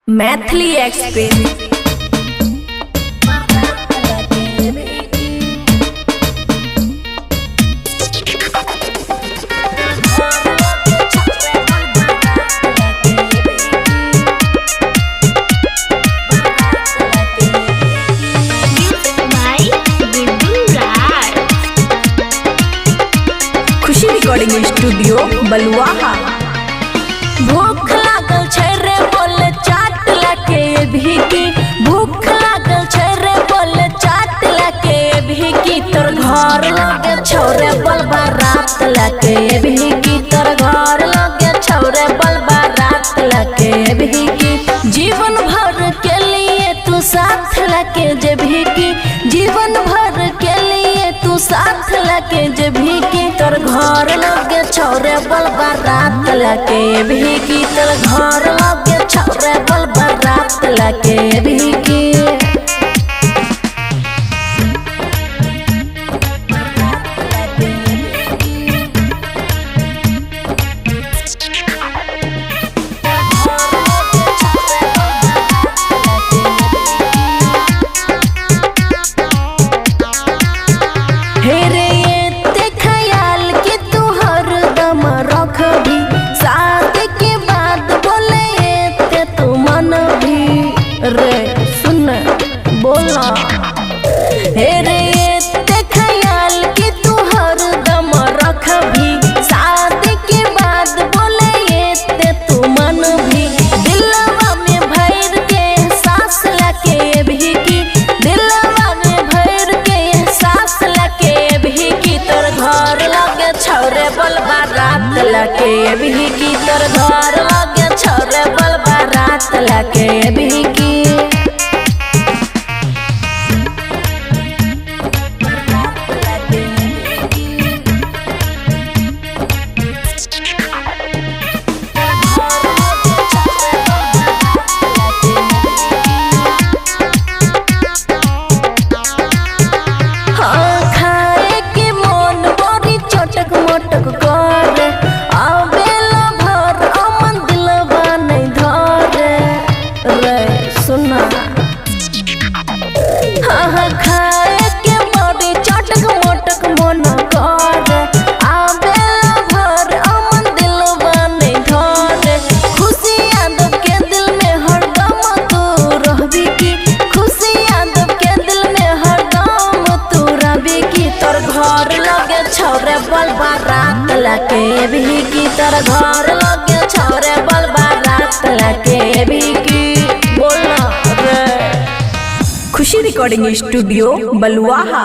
Maithili express. खुशी recording studio बलुआहा। भूख लागल छै रे बोले चाट लाके भीगी, भूख लागल छै रे बोले चाट लाके भीगी, तोर घर लगे छोरे बलबा रात लाके भीगी, तोर घर लगे छोरे बलबा रात लाके भीगी। जीवन भर के लिए तू साथ लाके जे भीगी, जीवन भर के लिए तू साथ लाके जे भीगी, तोर घर लगे छोरे बलबा रात लाके भीगी, तोर घर लगे छोरे बलबा रात लाके भीगी। रे सुन बोला हे रे ते ख्याल कि तू हरदम रखबी, शादी के बाद बोले ये ते तू मन भी, दिलवा में भर के सांस लाके भीगी, दिलवा में भर के सांस लाके भीगी, तोर घर लगे छोरे बलबा रात लाके भीगी, तोर घर लगे छोरे बलबा रात लाके भीगी। खाए के बड़ी चटक मोटक मन कर, आबेला भर अमन दिलवा नहीं धरे, खुशी यादव के दिल में हरदम तू रहबी की, खुशी यादव के दिल में हरदम तू रहबी की, तोर घर लगे छोरे बलबा रात लाके भीगी, तोर घर लगे छोरे बलबा रात लाके भीगी। बोलना रे। खुशी रिकॉर्डिंग स्टूडियो बलुआहा।